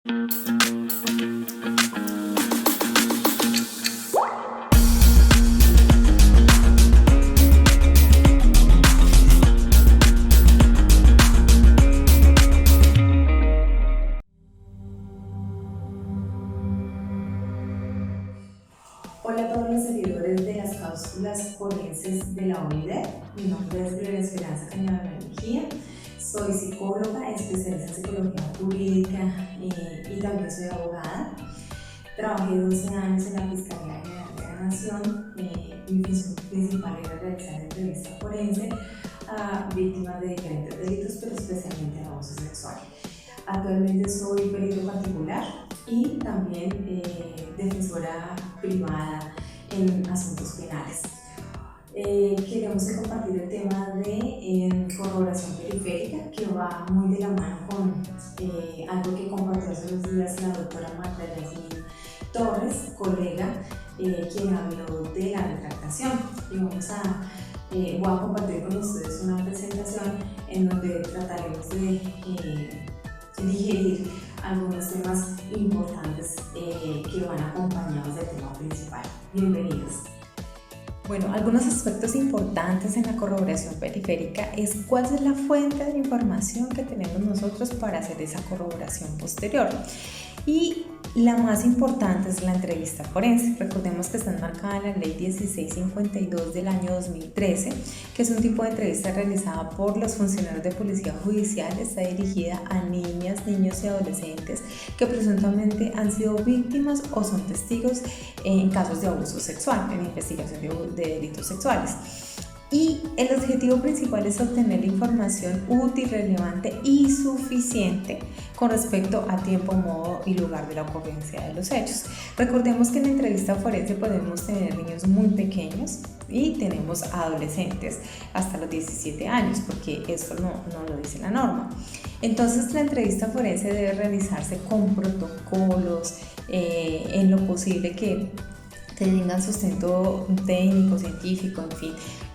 Hola a todos los seguidores de las cápsulas forenses de la UNIDEP. Mi nombre es Gloria Esperanza Cañada Mejía. Soy psicóloga, especialista en psicología jurídica y también soy abogada. Trabajé 12 años en la Fiscalía General de la Nación. Mi función principal era realizar entrevistas forenses a víctimas de diferentes delitos, pero especialmente de abuso sexual. Actualmente soy perito particular y también defensora privada en asuntos penales. Queremos compartir el tema de corroboración periférica, que va muy de la mano con algo que compartió hace unos días la doctora Marta Yasmin Torres, colega, quien habló de la retractación. Y voy a compartir con ustedes una presentación en donde trataremos de digerir algunos temas importantes que van acompañados del tema principal. Bienvenidos. Bueno, algunos aspectos importantes en la corroboración periférica es cuál es la fuente de información que tenemos nosotros para hacer esa corroboración posterior. Y la más importante es la entrevista forense. Recordemos que está enmarcada en la Ley 1652 del año 2013, que es un tipo de entrevista realizada por los funcionarios de policía judicial. Está dirigida a niñas, niños y adolescentes que presuntamente han sido víctimas o son testigos en casos de abuso sexual, en investigación de delitos sexuales. Y el objetivo principal es obtener la información útil, relevante y suficiente con respecto a tiempo, modo y lugar de la ocurrencia de los hechos. Recordemos que en la entrevista forense podemos tener niños muy pequeños y tenemos adolescentes hasta los 17 años, porque esto no lo dice la norma. Entonces la entrevista forense debe realizarse con protocolos, en lo posible que tengan sustento técnico, científico, en fin.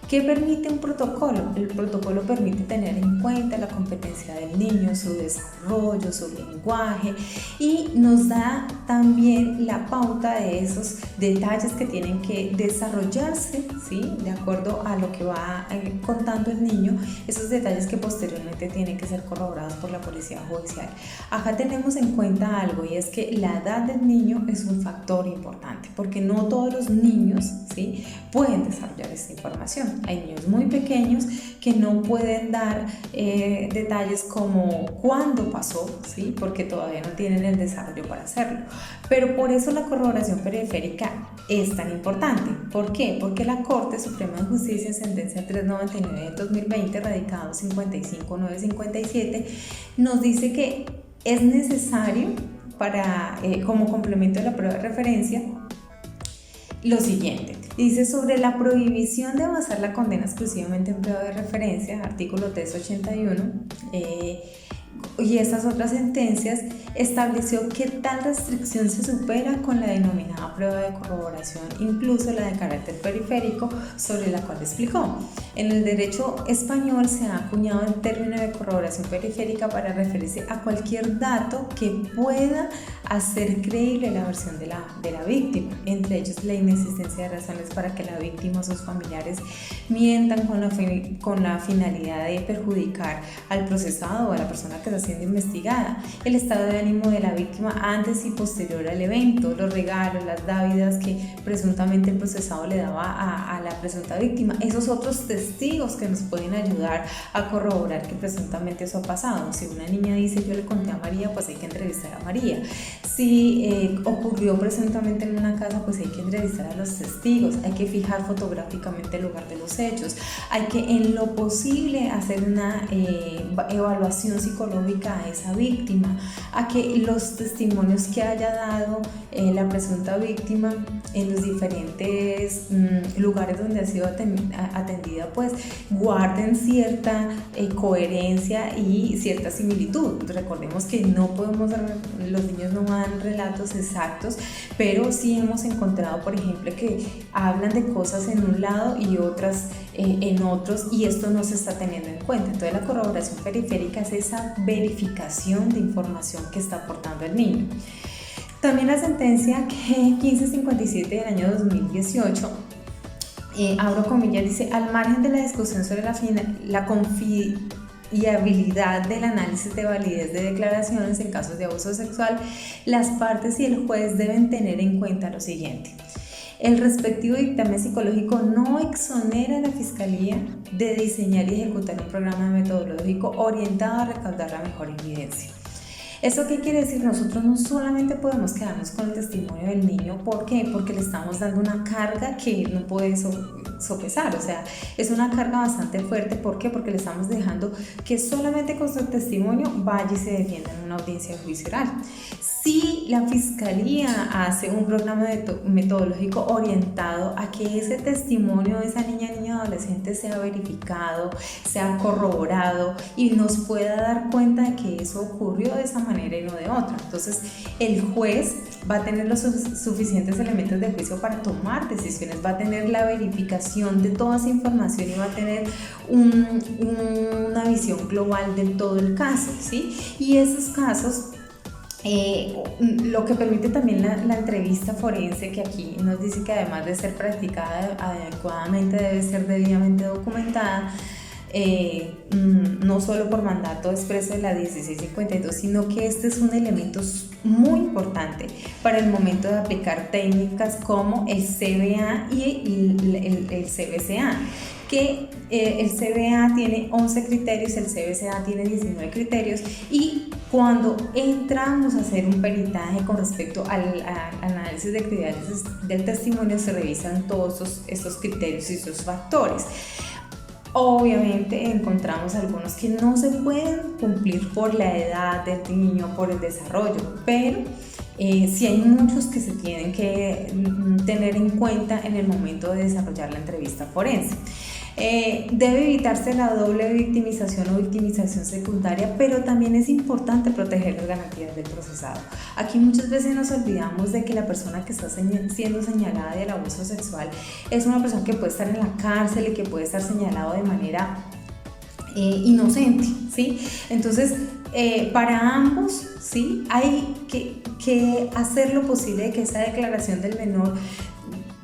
¿Qué permite un protocolo? El protocolo permite tener en cuenta la competencia del niño, su desarrollo, su lenguaje, y nos da también la pauta de esos detalles que tienen que desarrollarse, ¿sí? De acuerdo a lo que va contando el niño, esos detalles que posteriormente tienen que ser corroborados por la policía judicial. Acá tenemos en cuenta algo, y es que la edad del niño es un factor importante, porque no todos los niños, ¿sí?, pueden desarrollar esta información. Hay niños muy pequeños que no pueden dar detalles como cuándo pasó, ¿sí?, porque todavía no tienen el desarrollo para hacerlo. Pero por eso la corroboración periférica es tan importante. ¿Por qué? Porque la Corte Suprema de Justicia en sentencia 399 del 2020, radicado 55957, nos dice que es necesario como complemento de la prueba de referencia lo siguiente. Dice: sobre la prohibición de basar la condena exclusivamente en prueba de referencia, artículo 381, y estas otras sentencias, estableció que tal restricción se supera con la denominada prueba de corroboración, incluso la de carácter periférico, sobre la cual explicó. En el derecho español se ha acuñado el término de corroboración periférica para referirse a cualquier dato que pueda hacer creíble la versión de la víctima, entre ellos la inexistencia de razones para que la víctima o sus familiares mientan con la finalidad de perjudicar al procesado o a la persona que está siendo investigada, el estado de ánimo de la víctima antes y posterior al evento, los regalos, las dávidas que presuntamente el procesado le daba a la presunta víctima, esos otros testigos que nos pueden ayudar a corroborar que presuntamente eso ha pasado. Si una niña dice yo le conté a María, pues hay que entrevistar a María. Si ocurrió presuntamente en una casa, pues hay que entrevistar a los testigos, hay que fijar fotográficamente el lugar de los hechos, hay que en lo posible hacer una evaluación psicológica a esa víctima, a que los testimonios que haya dado la presunta víctima en los diferentes lugares donde ha sido atendida, pues guarden cierta coherencia y cierta similitud. Recordemos que los niños no dan relatos exactos, pero sí hemos encontrado, por ejemplo, que hablan de cosas en un lado y otras en otros, y esto no se está teniendo en cuenta. Entonces la corroboración periférica es esa verificación de información que está aportando el niño. También la sentencia 1557 del año 2018, abro comillas, dice: al margen de la discusión sobre la confiabilidad del análisis de validez de declaraciones en casos de abuso sexual, las partes y el juez deben tener en cuenta lo siguiente. El respectivo dictamen psicológico no exonera a la Fiscalía de diseñar y ejecutar un programa metodológico orientado a recaudar la mejor evidencia. ¿Eso qué quiere decir? Nosotros no solamente podemos quedarnos con el testimonio del niño. ¿Por qué? Porque le estamos dando una carga que no puede sopesar, o sea, es una carga bastante fuerte. ¿Por qué? Porque le estamos dejando que solamente con su testimonio vaya y se defienda en una audiencia de juicio oral. Si la Fiscalía hace un programa metodológico orientado a que ese testimonio de esa niña o adolescente sea verificado, sea corroborado y nos pueda dar cuenta de que eso ocurrió de esa manera y no de otra, entonces el juez va a tener los suficientes elementos de juicio para tomar decisiones, va a tener la verificación de toda esa información y va a tener una visión global de todo el caso, ¿sí? Y esos casos, lo que permite también la entrevista forense, que aquí nos dice que además de ser practicada adecuadamente, debe ser debidamente documentada, no solo por mandato expreso de la 1652, sino que este es un elemento muy importante para el momento de aplicar técnicas como el CBA y el CBCA, que el CBA tiene 11 criterios, el CBCA tiene 19 criterios, y cuando entramos a hacer un peritaje con respecto al análisis de credibilidad del testimonio, se revisan todos estos criterios y estos factores. Obviamente encontramos algunos que no se pueden cumplir por la edad del niño, por el desarrollo, pero sí hay muchos que se tienen que tener en cuenta en el momento de desarrollar la entrevista forense. Debe evitarse la doble victimización o victimización secundaria, pero también es importante proteger las garantías del procesado. Aquí muchas veces nos olvidamos de que la persona que está siendo señalada del abuso sexual es una persona que puede estar en la cárcel y que puede estar señalado de manera inocente, ¿sí? Entonces, para ambos, ¿sí? Hay que hacer lo posible de que esa declaración del menor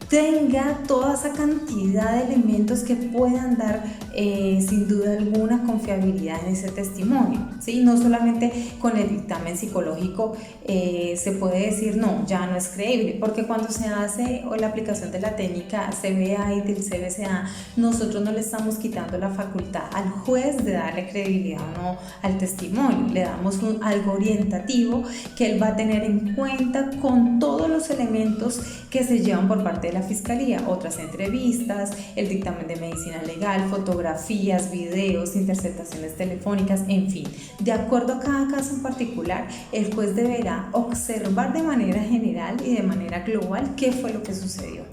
tenga toda esa cantidad de elementos que puedan dar sin duda alguna confiabilidad en ese testimonio, ¿sí? No solamente con el dictamen psicológico se puede decir no, ya no es creíble, porque cuando se hace la aplicación de la técnica CBA y del CBCA, nosotros no le estamos quitando la facultad al juez de darle credibilidad o no al testimonio, le damos algo orientativo que él va a tener en cuenta con todos los elementos que se llevan por parte de la Fiscalía, otras entrevistas, el dictamen de medicina legal, fotografías, videos, interceptaciones telefónicas, en fin. De acuerdo a cada caso en particular, el juez deberá observar de manera general y de manera global qué fue lo que sucedió,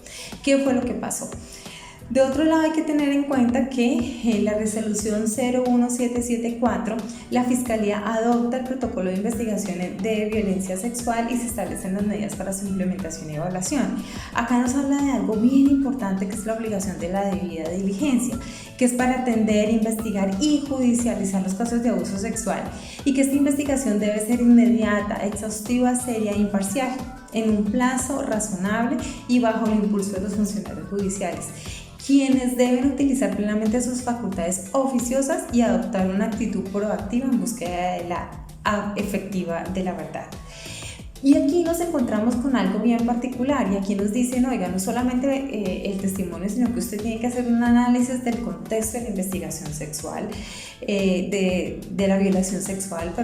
qué fue lo que pasó. De otro lado, hay que tener en cuenta que en la resolución 01774 la Fiscalía adopta el protocolo de investigación de violencia sexual y se establecen las medidas para su implementación y evaluación. Acá nos habla de algo bien importante, que es la obligación de la debida diligencia, que es para atender, investigar y judicializar los casos de abuso sexual, y que esta investigación debe ser inmediata, exhaustiva, seria e imparcial, en un plazo razonable y bajo el impulso de los funcionarios judiciales, quienes deben utilizar plenamente sus facultades oficiosas y adoptar una actitud proactiva en búsqueda de la efectiva de la verdad. Y aquí nos encontramos con algo bien particular, y aquí nos dicen, oiga, no solamente el testimonio, sino que usted tiene que hacer un análisis del contexto de la investigación sexual, de la violación sexual,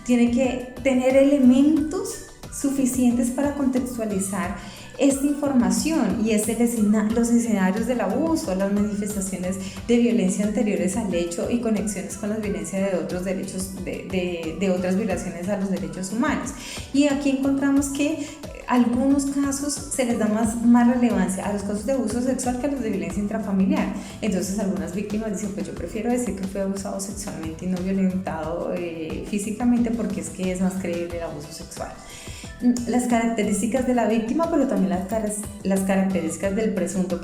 tiene que tener elementos suficientes para contextualizar esta información, y es los escenarios del abuso, las manifestaciones de violencia anteriores al hecho y conexiones con la violencia de otros derechos, de otras violaciones a los derechos humanos. Y aquí encontramos que algunos casos se les da más relevancia a los casos de abuso sexual que a los de violencia intrafamiliar. Entonces algunas víctimas dicen, pues yo prefiero decir que fue abusado sexualmente y no violentado físicamente, porque es que es más creíble el abuso sexual. Las características de la víctima, pero también las características del presunto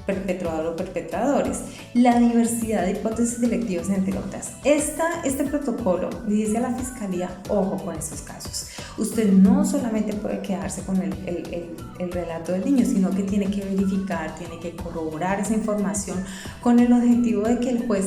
perpetrador o perpetradores, la diversidad de hipótesis delictivas, entre otras. Este protocolo dice a la Fiscalía, ojo con estos casos. Usted no solamente puede quedarse con el relato del niño, sino que tiene que verificar, tiene que corroborar esa información con el objetivo de que el juez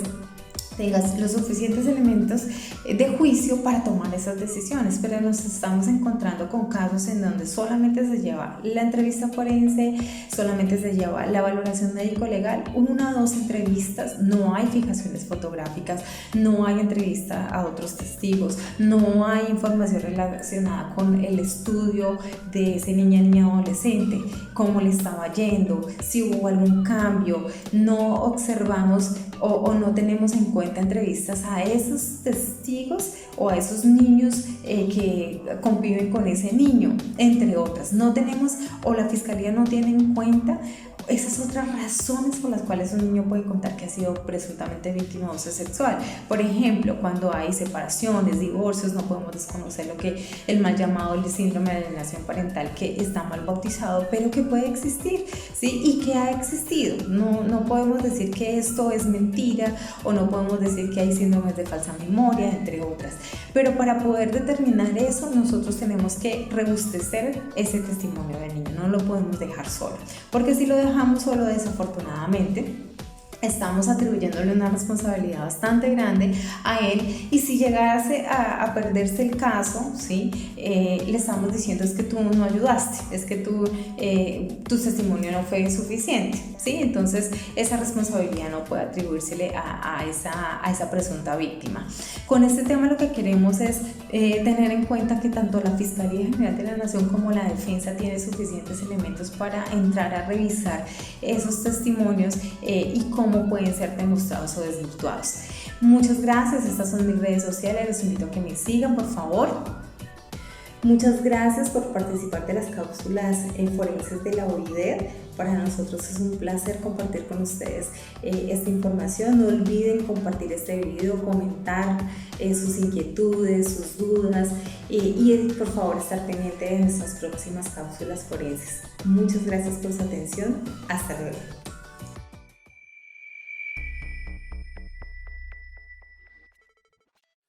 tenga los suficientes elementos de juicio para tomar esas decisiones, pero nos estamos encontrando con casos en donde solamente se lleva la entrevista forense, solamente se lleva la valoración médico-legal, 1 o 2 entrevistas, no hay fijaciones fotográficas, no hay entrevista a otros testigos, no hay información relacionada con el estudio de ese niña adolescente, cómo le estaba yendo, si hubo algún cambio, no observamos o no tenemos en cuenta entrevistas a esos testigos o a esos niños que conviven con ese niño, entre otras. No tenemos, o la Fiscalía no tiene en cuenta esas otras razones por las cuales un niño puede contar que ha sido presuntamente víctima de abuso sexual. Por ejemplo, cuando hay separaciones, divorcios, no podemos desconocer lo que el mal llamado el síndrome de alienación parental, que está mal bautizado, pero que puede existir, ¿sí? Y que ha existido. No podemos decir que esto es mentira, o no podemos decir que hay síndromes de falsa memoria, entre otras. Pero para poder determinar eso, nosotros tenemos que robustecer ese testimonio del niño, no lo podemos dejar solo, porque si lo dejamos solo, desafortunadamente estamos atribuyéndole una responsabilidad bastante grande a él, y si llegase a perderse el caso, ¿sí? Le estamos diciendo, es que tú no ayudaste, es que tu testimonio no fue suficiente, ¿sí? Entonces esa responsabilidad no puede atribuírsele a esa presunta víctima. Con este tema lo que queremos es tener en cuenta que tanto la Fiscalía General de la Nación como la defensa tiene suficientes elementos para entrar a revisar esos testimonios y cómo pueden ser demostrados o desvirtuados. Muchas gracias, estas son mis redes sociales, les invito a que me sigan, por favor. Muchas gracias por participar de las cápsulas forenses de la OIDED. Para nosotros es un placer compartir con ustedes esta información. No olviden compartir este video, comentar sus inquietudes, sus dudas y por favor estar pendiente de nuestras próximas cápsulas forenses. Muchas gracias por su atención. Hasta luego.